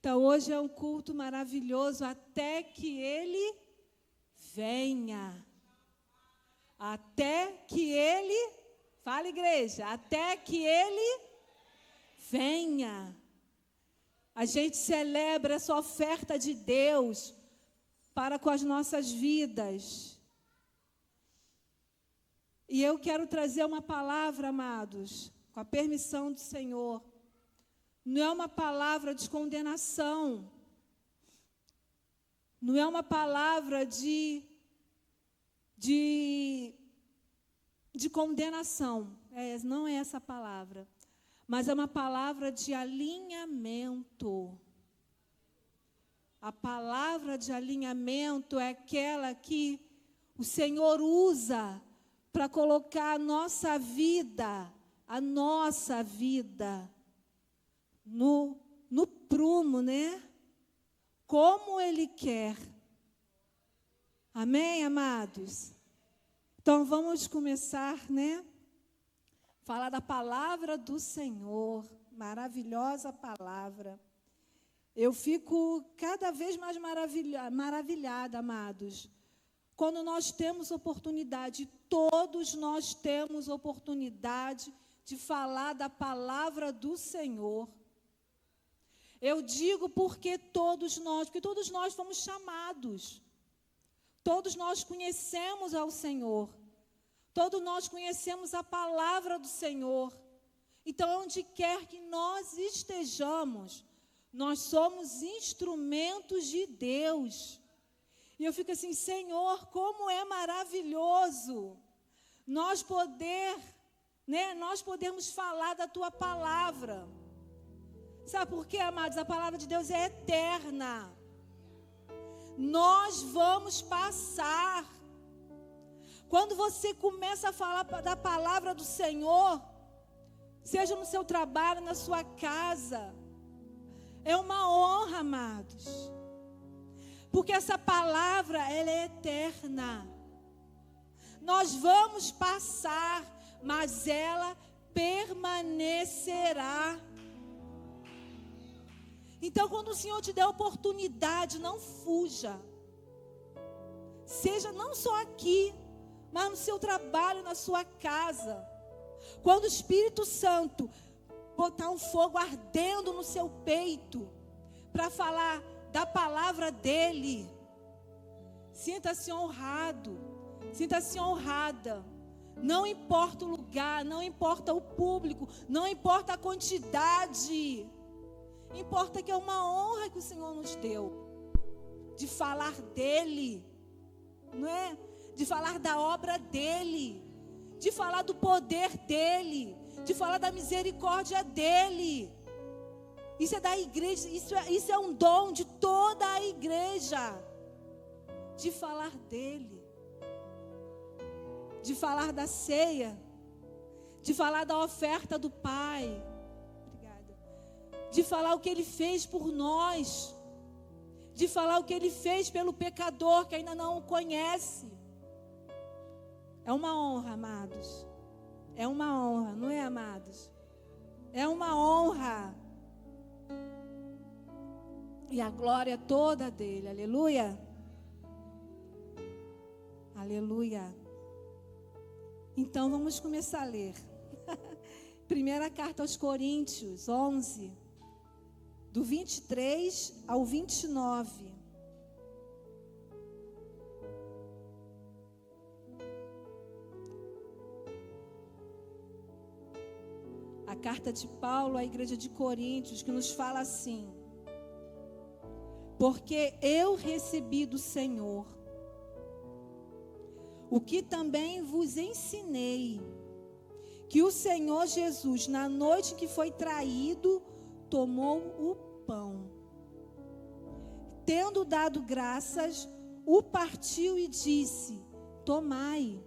Então, hoje é um culto maravilhoso até que Ele venha. Até que Ele, fala igreja, até que Ele venha. A gente celebra essa oferta de Deus para com as nossas vidas. E eu quero trazer uma palavra, amados, com a permissão do Senhor. Não é uma palavra de condenação. Não é uma palavra de condenação. Não é essa palavra. Mas é uma palavra de alinhamento. A palavra de alinhamento é aquela que o Senhor usa para colocar a nossa vida no prumo, né? Como Ele quer. Amém, amados? Então, vamos começar, né? Falar da palavra do Senhor. Maravilhosa palavra. Eu fico cada vez mais maravilhada, amados. Quando nós temos oportunidade, todos nós temos oportunidade de falar da palavra do Senhor. Eu digo porque todos nós fomos chamados. Todos nós conhecemos ao Senhor. Todos nós conhecemos a palavra do Senhor. Então, onde quer que nós estejamos, nós somos instrumentos de Deus. E eu fico assim, Senhor, como é maravilhoso nós podermos falar da Tua palavra. Sabe por quê, amados? A palavra de Deus é eterna. Nós vamos passar. Quando você começa a falar da palavra do Senhor, seja no seu trabalho, na sua casa, é uma honra, amados. Porque essa palavra, ela é eterna. Nós vamos passar, mas ela permanecerá. Então, quando o Senhor te der oportunidade, não fuja. Seja não só aqui, mas no seu trabalho, na sua casa. Quando o Espírito Santo botar um fogo ardendo no seu peito, para falar da palavra dEle, sinta-se honrado, sinta-se honrada. Não importa o lugar, não importa o público, não importa a quantidade. Importa que é uma honra que o Senhor nos deu, de falar dEle, não é? De falar da obra dEle, de falar do poder dEle, de falar da misericórdia dEle. Isso é da igreja, isso é um dom de toda a igreja, de falar dEle, de falar da ceia, de falar da oferta do Pai, de falar o que Ele fez por nós, de falar o que Ele fez pelo pecador que ainda não o conhece. É uma honra, amados. É uma honra, não é, amados? É uma honra. E a glória toda dele, aleluia. Aleluia. Então vamos começar a ler. Primeira carta aos Coríntios, 11, do 23 ao 29. A carta de Paulo à igreja de Coríntios, que nos fala assim: porque eu recebi do Senhor o que também vos ensinei, que o Senhor Jesus, na noite que foi traído, tomou o pão. Tendo dado graças, o partiu e disse: tomai,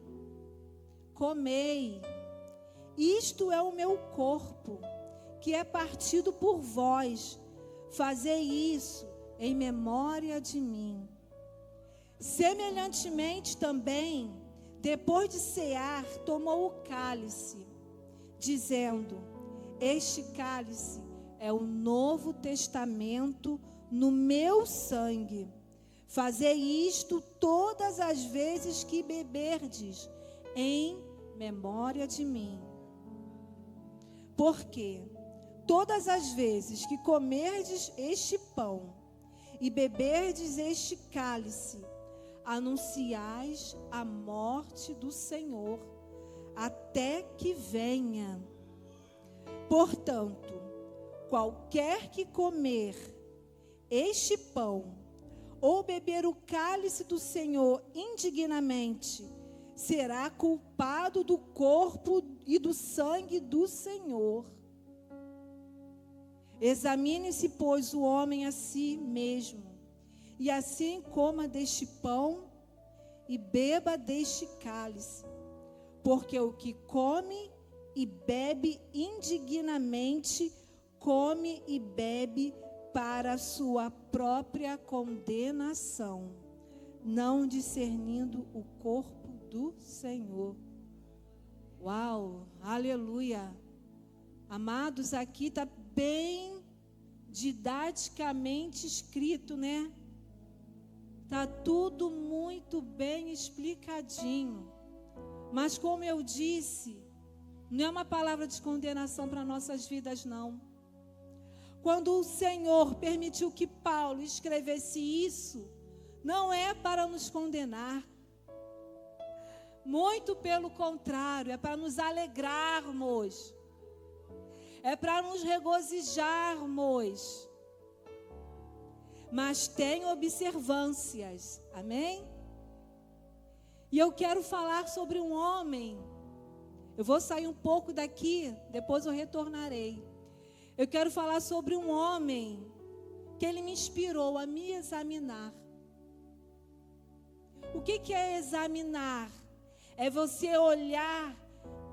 comei, isto é o meu corpo, que é partido por vós, fazei isso em memória de mim. Semelhantemente também, depois de cear, tomou o cálice, dizendo: este cálice é o Novo Testamento no meu sangue. Fazei isto todas as vezes que beberdes, em memória de mim. Porque todas as vezes que comerdes este pão e beberdes este cálice, anunciais a morte do Senhor, até que venha. Portanto, qualquer que comer este pão ou beber o cálice do Senhor indignamente, será culpado do corpo e do sangue do Senhor. Examine-se, pois, o homem a si mesmo, e assim coma deste pão e beba deste cálice. Porque o que come e bebe indignamente, come e bebe para a sua própria condenação, não discernindo o corpo do Senhor. Uau, aleluia. Amados, aqui está bem didaticamente escrito, né? Está tudo muito bem explicadinho. Mas como eu disse, não é uma palavra de condenação para nossas vidas, não. Quando o Senhor permitiu que Paulo escrevesse isso, não é para nos condenar. Muito pelo contrário, é para nos alegrarmos. É para nos regozijarmos. Mas tem observâncias, amém? E eu quero falar sobre um homem. Eu vou sair um pouco daqui, depois eu retornarei. Eu quero falar sobre um homem que ele me inspirou a me examinar. O que é examinar? É você olhar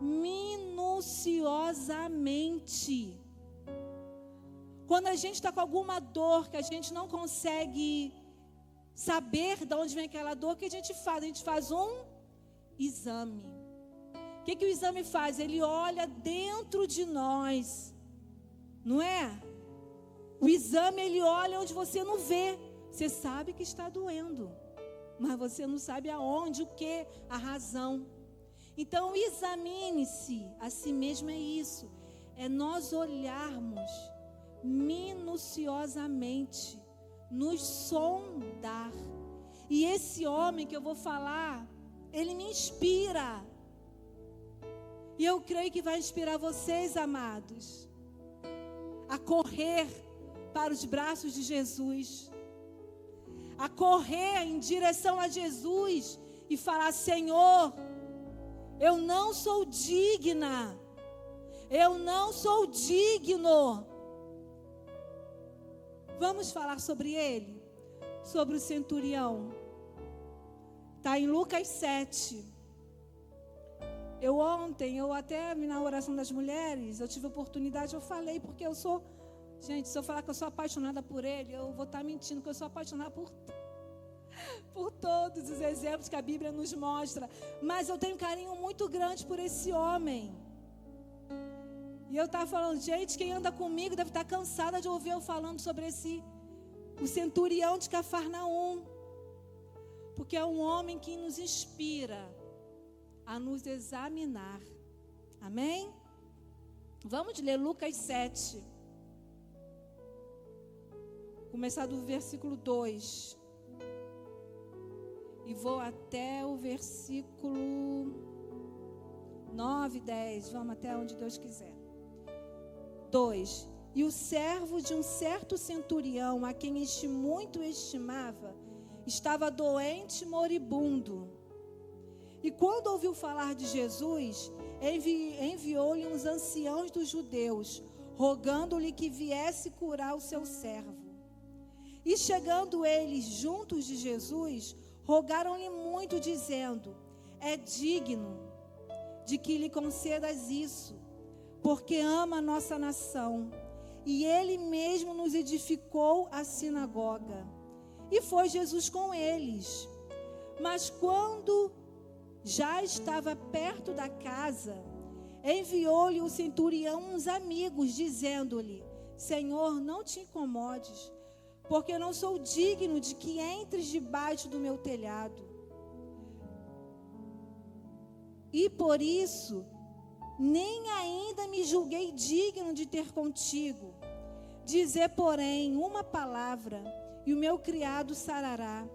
minuciosamente. Quando a gente está com alguma dor que a gente não consegue saber de onde vem aquela dor, o que a gente faz? A gente faz um exame. O que o exame faz? Ele olha dentro de nós, não é? O exame, ele olha onde você não vê. Você sabe que está doendo, mas você não sabe aonde, o que, a razão. Então, examine-se a si mesmo, é isso. É nós olharmos minuciosamente, nos sondar. E esse homem que eu vou falar, ele me inspira. E eu creio que vai inspirar vocês, amados, a correr para os braços de Jesus, a correr em direção a Jesus e falar: Senhor, eu não sou digna, eu não sou digno. Vamos falar sobre ele, sobre o centurião. Está em Lucas 7. Ontem, até na oração das mulheres, eu tive a oportunidade, eu falei, porque eu sou, gente, se eu falar que eu sou apaixonada por ele, eu vou estar mentindo, porque eu sou apaixonada por todos os exemplos que a Bíblia nos mostra. Mas eu tenho um carinho muito grande por esse homem. E eu estava falando, gente, quem anda comigo deve estar cansada de ouvir eu falando sobre o centurião de Cafarnaum. Porque é um homem que nos inspira a nos examinar. Amém? Vamos ler Lucas 7. Começar do versículo 2. E vou até o versículo 9, 10. Vamos até onde Deus quiser. 2. E o servo de um certo centurião, a quem este muito estimava, estava doente, moribundo. E quando ouviu falar de Jesus, enviou-lhe uns anciãos dos judeus, rogando-lhe que viesse curar o seu servo. E chegando eles juntos de Jesus, rogaram-lhe muito, dizendo: é digno de que lhe concedas isso, porque ama a nossa nação. E ele mesmo nos edificou a sinagoga. E foi Jesus com eles. Mas quando já estava perto da casa, enviou-lhe o centurião uns amigos, dizendo-lhe: Senhor, não te incomodes, porque não sou digno de que entres debaixo do meu telhado. E por isso, nem ainda me julguei digno de ter contigo. Dizer, porém, uma palavra, e o meu criado sarará.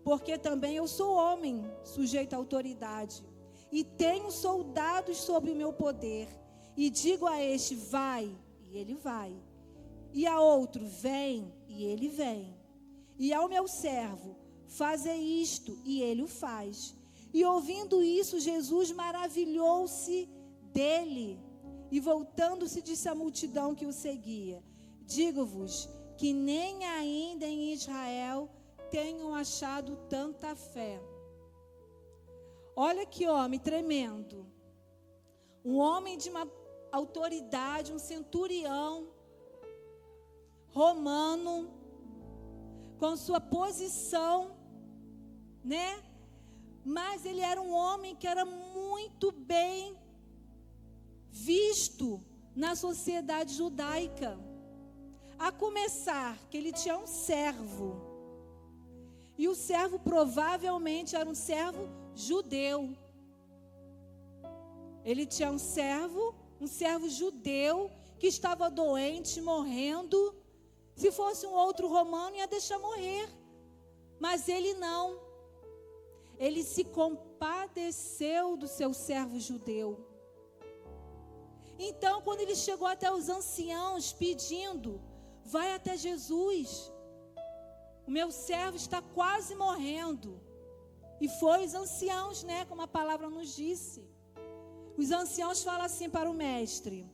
Porque também eu sou homem, sujeito à autoridade, e tenho soldados sob o meu poder. E digo a este, vai, e ele vai. E a outro, vem, e ele vem. E ao meu servo, faze isto, e ele o faz. E ouvindo isso, Jesus maravilhou-se dele. E voltando-se, disse à multidão que o seguia: digo-vos que nem ainda em Israel tenham achado tanta fé. Olha que homem tremendo. Um homem de uma autoridade, um centurião romano, com sua posição, né? Mas ele era um homem que era muito bem visto na sociedade judaica. A começar que ele tinha um servo. E o servo provavelmente era um servo judeu. Ele tinha um servo judeu que estava doente, morrendo. Se fosse um outro romano, ia deixar morrer. Mas ele não. Ele se compadeceu do seu servo judeu. Então, quando ele chegou até os anciãos pedindo, vai até Jesus. O meu servo está quase morrendo. E foi os anciãos, né, como a palavra nos disse. Os anciãos falam assim para o mestre: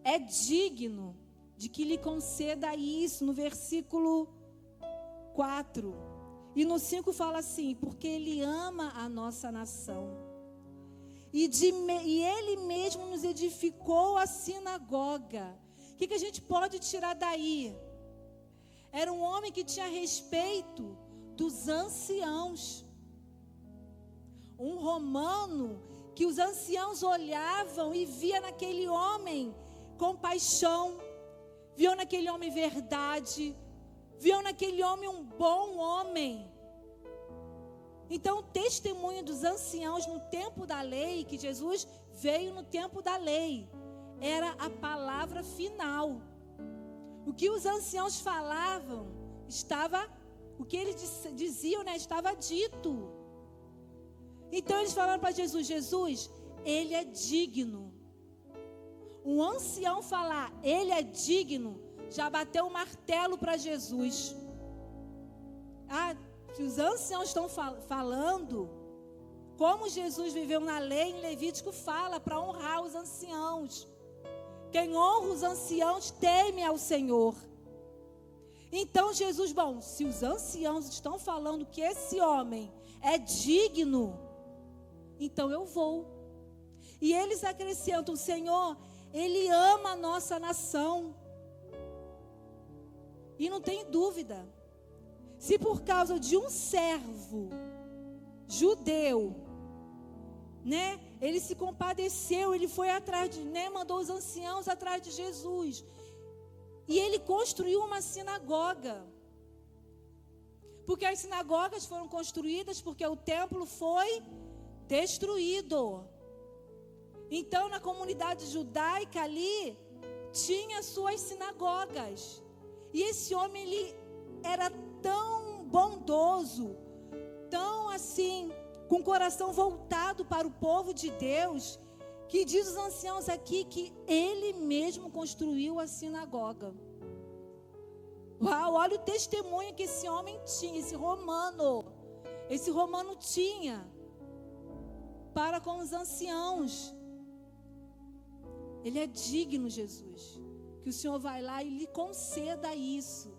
é digno de que lhe conceda isso, no versículo 4. E no 5 fala assim: porque ele ama a nossa nação. E ele mesmo nos edificou a sinagoga. O que a gente pode tirar daí? Era um homem que tinha respeito dos anciãos. Um romano que os anciãos olhavam e via naquele homem compaixão, viam naquele homem verdade, viam naquele homem um bom homem. Então, o testemunho dos anciãos no tempo da lei, que Jesus veio no tempo da lei, era a palavra final. O que os anciãos falavam, o que eles diziam, né, estava dito. Então, eles falaram para Jesus: Jesus, ele é digno. Um ancião falar, ele é digno, já bateu o martelo para Jesus. Se os anciãos estão falando, como Jesus viveu na lei, em Levítico fala para honrar os anciãos. Quem honra os anciãos teme ao Senhor. Então Jesus, se os anciãos estão falando que esse homem é digno, então eu vou. E eles acrescentam: Senhor, ele ama a nossa nação. E não tem dúvida. Se por causa de um servo judeu, né, ele se compadeceu, ele foi atrás mandou os anciãos atrás de Jesus. E ele construiu uma sinagoga. Porque as sinagogas foram construídas porque o templo foi destruído. Então, na comunidade judaica ali, tinha suas sinagogas. E esse homem, ele era tão bondoso, tão assim, com o coração voltado para o povo de Deus, que diz os anciãos aqui que ele mesmo construiu a sinagoga. Uau, olha o testemunho que esse homem tinha, esse romano tinha para com os anciãos. Ele é digno, Jesus, que o Senhor vai lá e lhe conceda isso.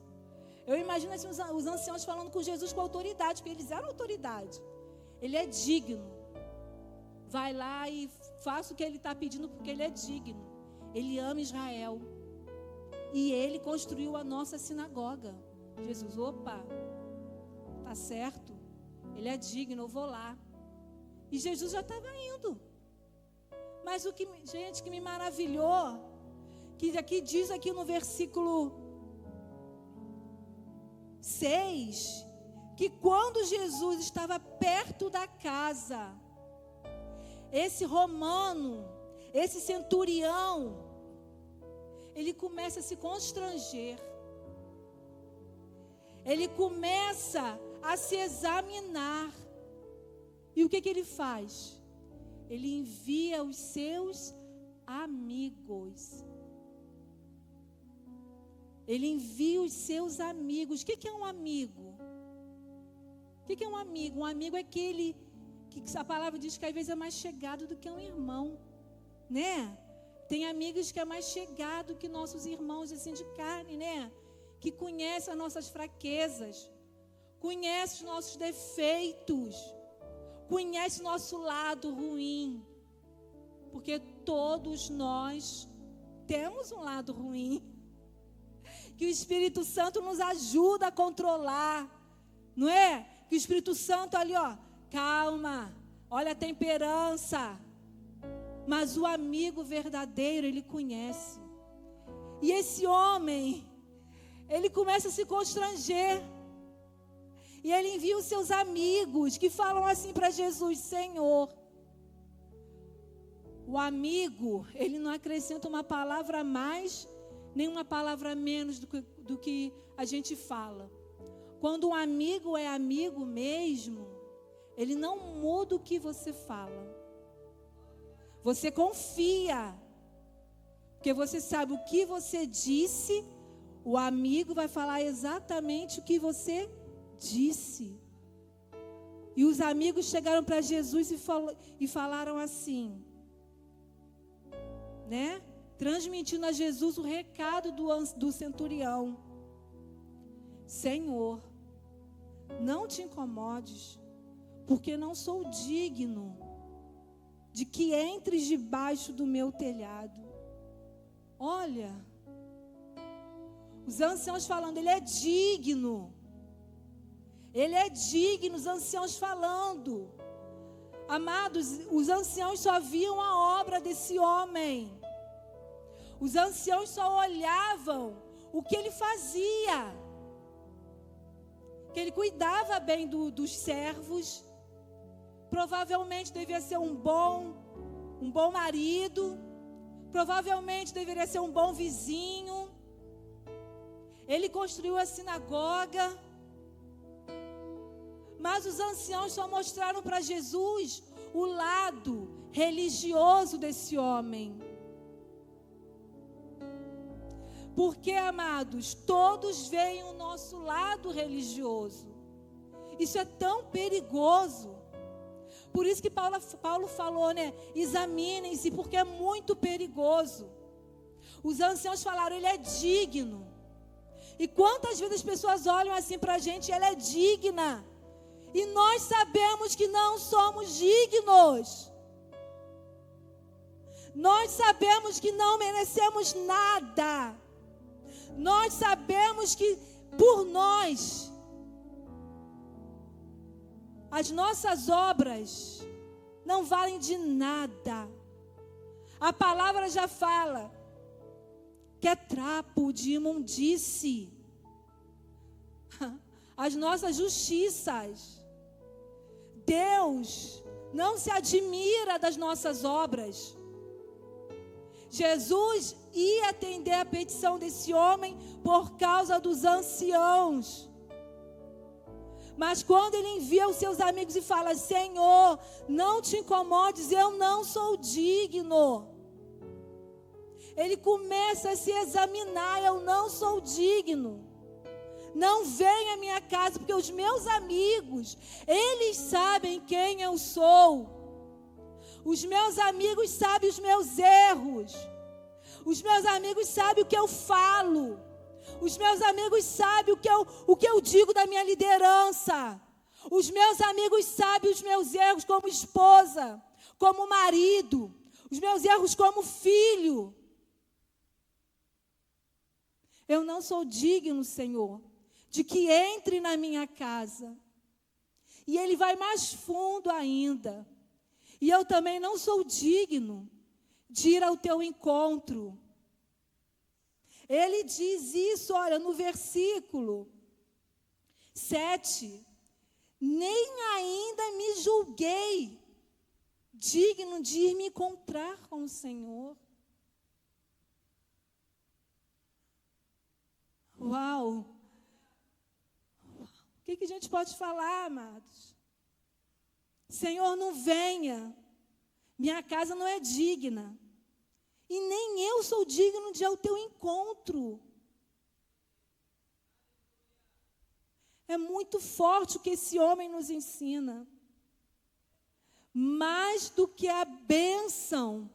Eu imagino assim, os anciãos falando com Jesus com autoridade, porque eles eram autoridade. Ele é digno. Vai lá e faça o que ele está pedindo, porque ele é digno. Ele ama Israel. E ele construiu a nossa sinagoga. Jesus, opa, tá certo. Ele é digno, eu vou lá. E Jesus já estava indo. Mas que me maravilhou, que aqui diz aqui no versículo 6, que quando Jesus estava perto da casa, esse romano, esse centurião, ele começa a se constranger. Ele começa a se examinar. E o que ele faz? Ele envia os seus amigos. Ele envia os seus amigos. O que é um amigo? O que é um amigo? Um amigo é aquele que a palavra diz que às vezes é mais chegado do que um irmão, né? Tem amigos que é mais chegado que nossos irmãos assim de carne, né? Que conhece as nossas fraquezas, conhece os nossos defeitos, conhece o nosso lado ruim, porque todos nós temos um lado ruim, que o Espírito Santo nos ajuda a controlar, não é? Que o Espírito Santo ali, ó, calma, olha a temperança, mas o amigo verdadeiro, ele conhece, e esse homem, ele começa a se constranger. E ele envia os seus amigos que falam assim para Jesus: Senhor. O amigo, ele não acrescenta uma palavra a mais, nem uma palavra a menos do que a gente fala. Quando um amigo é amigo mesmo, ele não muda o que você fala. Você confia, porque você sabe o que você disse. O amigo vai falar exatamente o que você disse. E os amigos chegaram para Jesus e falaram assim, né? Transmitindo a Jesus o recado do centurião: Senhor, não te incomodes, porque não sou digno de que entres debaixo do meu telhado. Olha, os anciãos falando, ele é digno. Ele é digno, os anciãos falando. Amados, os anciãos só viam a obra desse homem. Os anciãos só olhavam o que ele fazia. Que ele cuidava bem dos servos. Provavelmente devia ser um bom marido. Provavelmente deveria ser um bom vizinho. Ele construiu a sinagoga. Mas os anciãos só mostraram para Jesus o lado religioso desse homem. Porque, amados, todos veem o nosso lado religioso. Isso é tão perigoso. Por isso que Paulo falou, né? Examinem-se, porque é muito perigoso. Os anciãos falaram, ele é digno. E quantas vezes as pessoas olham assim para a gente, ela é digna. E nós sabemos que não somos dignos. Nós sabemos que não merecemos nada. Nós sabemos que por nós, as nossas obras não valem de nada. A palavra já fala que é trapo de imundície. As nossas justiças. Deus não se admira das nossas obras. Jesus ia atender a petição desse homem por causa dos anciãos. Mas quando ele envia os seus amigos e fala, Senhor, não te incomodes, eu não sou digno. Ele começa a se examinar, eu não sou digno. Não venha à minha casa, porque os meus amigos, eles sabem quem eu sou. Os meus amigos sabem os meus erros. Os meus amigos sabem o que eu falo. Os meus amigos sabem o que eu digo da minha liderança. Os meus amigos sabem os meus erros como esposa, como marido. Os meus erros como filho. Eu não sou digno, Senhor, de que entre na minha casa. E ele vai mais fundo ainda. E eu também não sou digno de ir ao teu encontro. Ele diz isso, olha, no versículo 7. Nem ainda me julguei digno de ir me encontrar com o Senhor. Uau! O que a gente pode falar, amados? Senhor, não venha. Minha casa não é digna. E nem eu sou digno de ir ao teu encontro. É muito forte o que esse homem nos ensina. Mais do que a bênção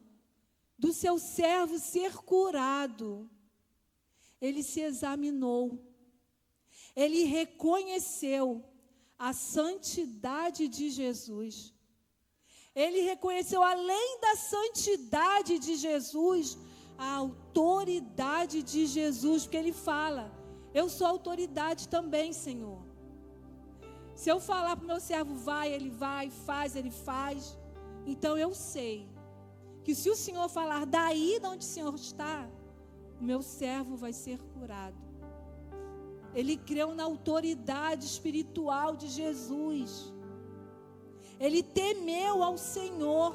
do seu servo ser curado, ele se examinou. Ele reconheceu a santidade de Jesus. Ele reconheceu, além da santidade de Jesus, a autoridade de Jesus, porque ele fala: eu sou autoridade também, Senhor. Se eu falar para o meu servo, vai, ele vai, faz, ele faz. Então eu sei que se o Senhor falar daí de onde o Senhor está, o meu servo vai ser curado. Ele creu na autoridade espiritual de Jesus. Ele temeu ao Senhor,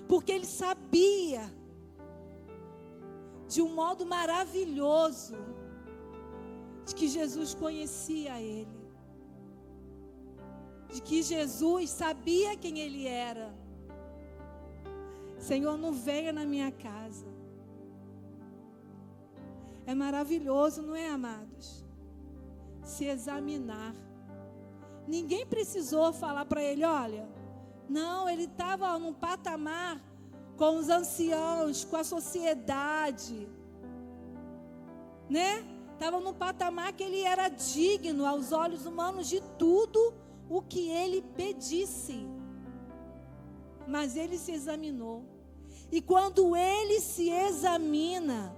porque ele sabia, de um modo maravilhoso, de que Jesus conhecia ele, de que Jesus sabia quem ele era. Senhor, não venha na minha casa. É maravilhoso, não é, amados? Se examinar. Ninguém precisou falar para ele, olha, não, ele estava num patamar com os anciãos, com a sociedade, né? Estava num patamar que ele era digno aos olhos humanos de tudo o que ele pedisse. Mas ele se examinou. E quando ele se examina,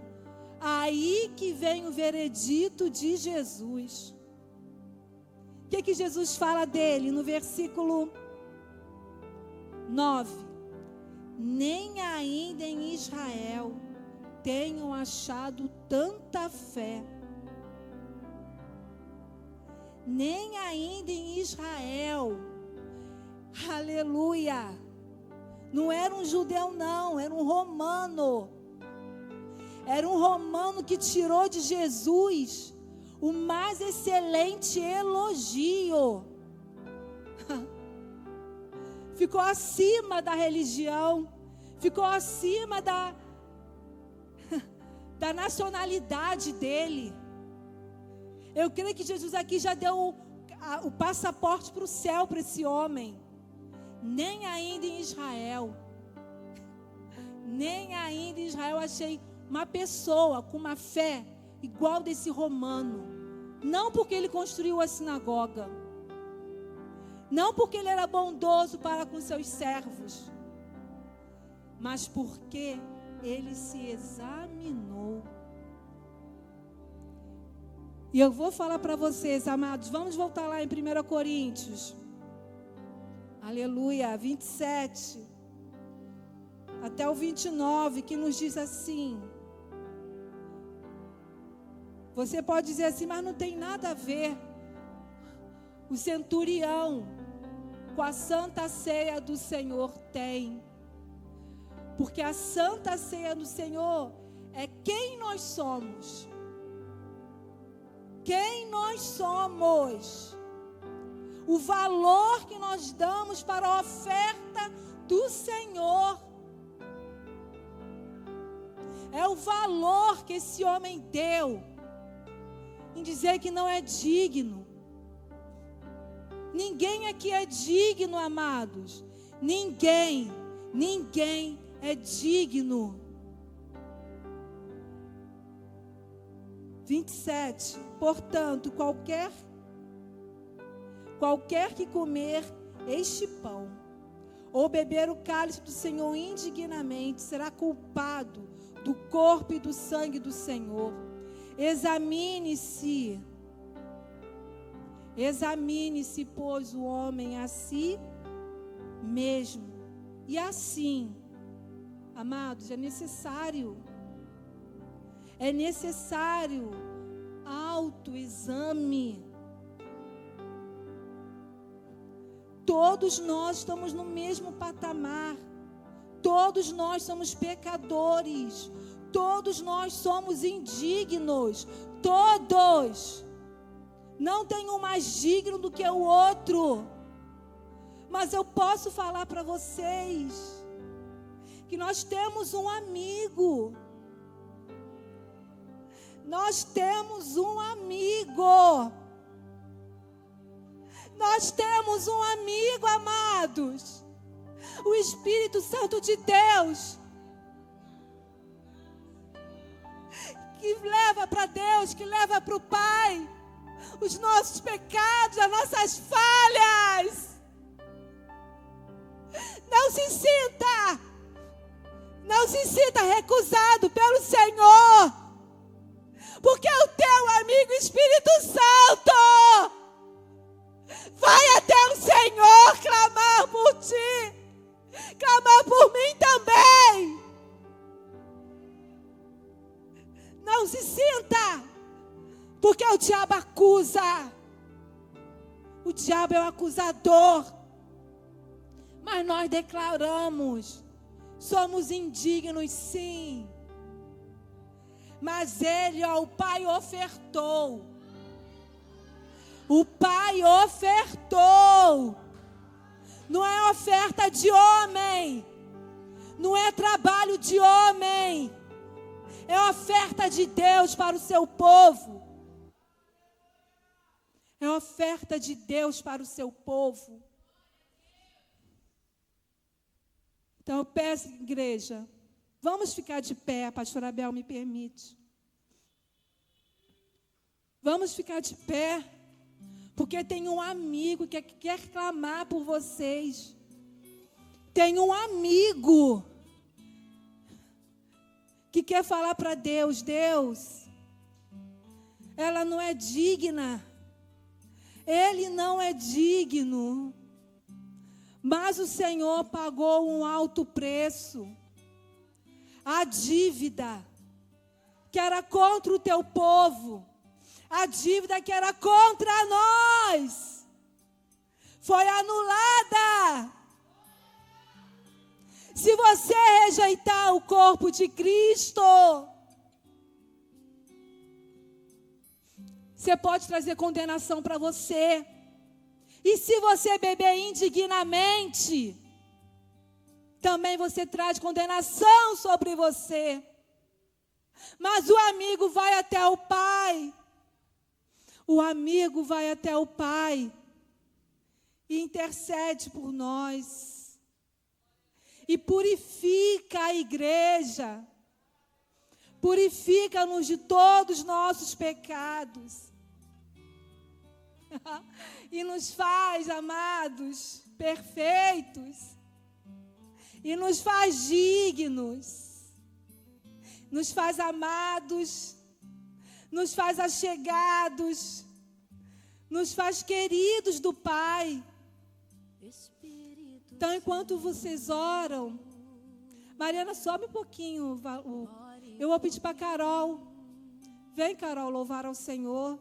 aí que vem o veredito de Jesus. O que Jesus fala dele no versículo 9? Nem ainda em Israel tenham achado tanta fé. Nem ainda em Israel. Aleluia. Não era um judeu não, era um romano. Era um romano que tirou de Jesus o mais excelente elogio. Ficou acima da religião, ficou acima da nacionalidade dele. Eu creio que Jesus aqui já deu o passaporte para o céu para esse homem. Nem ainda em Israel, nem ainda em Israel achei uma pessoa com uma fé igual desse romano. Não porque ele construiu a sinagoga, não porque ele era bondoso para com seus servos, mas porque ele se examinou. E eu vou falar para vocês, amados, vamos voltar lá em 1 Coríntios. Aleluia, 27 até o 29, que nos diz assim. Você pode dizer assim, mas não tem nada a ver o centurião com a santa ceia do Senhor. Tem. Porque a santa ceia do Senhor é quem nós somos. Quem nós somos. O valor que nós damos para a oferta do Senhor. É o valor que esse homem deu em dizer que não é digno. Ninguém aqui é digno, amados. Ninguém é digno. 27. Portanto, qualquer que comer este pão ou beber o cálice do Senhor indignamente será culpado do corpo e do sangue do Senhor. Examine-se, pois, o homem a si mesmo. E assim, amados, é É necessário autoexame. Todos nós estamos no mesmo patamar. Todos nós somos pecadores. Todos nós somos indignos. Todos. Não tem um mais digno do que o outro. Mas eu posso falar para vocês que nós temos um amigo. Nós temos um amigo. Nós temos um amigo, amados. O Espírito Santo de Deus. Que leva para Deus, que leva para o Pai os nossos pecados, as nossas falhas. Não se sinta recusado pelo Senhor, porque o teu amigo Espírito Santo vai até o Senhor clamar por ti, clamar por mim também. Não se sinta, porque o diabo acusa. O diabo é o acusador. Mas nós declaramos, somos indignos sim. Mas ele, ó, o Pai ofertou. O Pai ofertou. Não é oferta de homem. Não é trabalho de homem. É oferta de Deus para o seu povo. É oferta de Deus para o seu povo. Então eu peço, igreja, vamos ficar de pé, a pastora Abel me permite. Vamos ficar de pé, porque tem um amigo que quer clamar por vocês. Tem um amigo que quer falar para Deus: Deus, ela não é digna, ele não é digno, mas o Senhor pagou um alto preço. A dívida que era contra o teu povo, a dívida que era contra nós, foi anulada. Se você rejeitar o corpo de Cristo, você pode trazer condenação para você. E se você beber indignamente, também você traz condenação sobre você. Mas o amigo vai até o Pai. O amigo vai até o Pai e intercede por nós. E purifica a igreja. Purifica-nos de todos os nossos pecados. E nos faz, amados, perfeitos. E nos faz dignos. Nos faz amados. Nos faz achegados. Nos faz queridos do Pai. Então, enquanto vocês oram, Mariana, sobe um pouquinho. Eu vou pedir para Carol. Vem, Carol, louvar ao Senhor.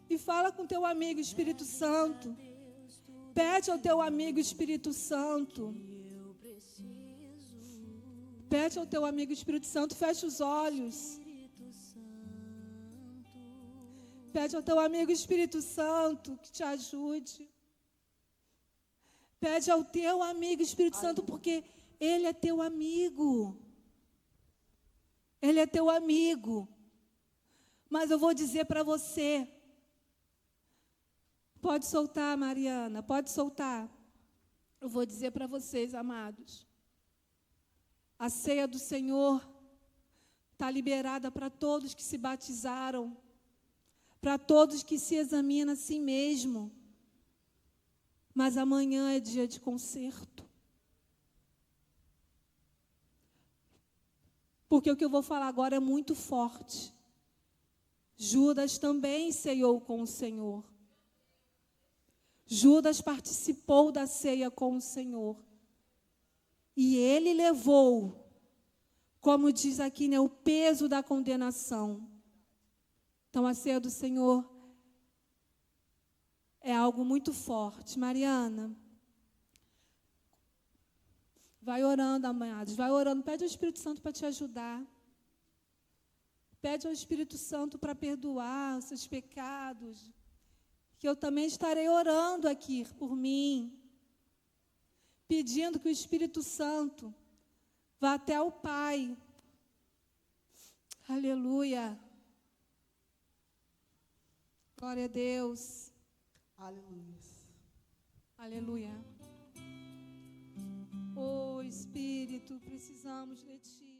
E fala com teu amigo Espírito Santo. Pede ao teu amigo Espírito Santo. Pede ao teu amigo Espírito Santo, fecha os olhos. Pede ao teu amigo Espírito Santo que te ajude. Pede ao teu amigo Espírito Santo, porque ele é teu amigo. Ele é teu amigo. Mas eu vou dizer para você. Pode soltar, Mariana, pode soltar. Eu vou dizer para vocês, amados. A ceia do Senhor está liberada para todos que se batizaram. Para todos que se examinam a si mesmo. Mas amanhã é dia de conserto. Porque o que eu vou falar agora é muito forte. Judas também ceiou com o Senhor. Judas participou da ceia com o Senhor. E ele levou como diz aqui, né, o peso da condenação. Então, a ceia do Senhor é algo muito forte. Mariana, vai orando, amados, vai orando. Pede ao Espírito Santo para te ajudar. Pede ao Espírito Santo para perdoar os seus pecados. Que eu também estarei orando aqui por mim, pedindo que o Espírito Santo vá até o Pai. Aleluia. Glória a Deus. Aleluia. Aleluia. Oh, Espírito, precisamos de Ti.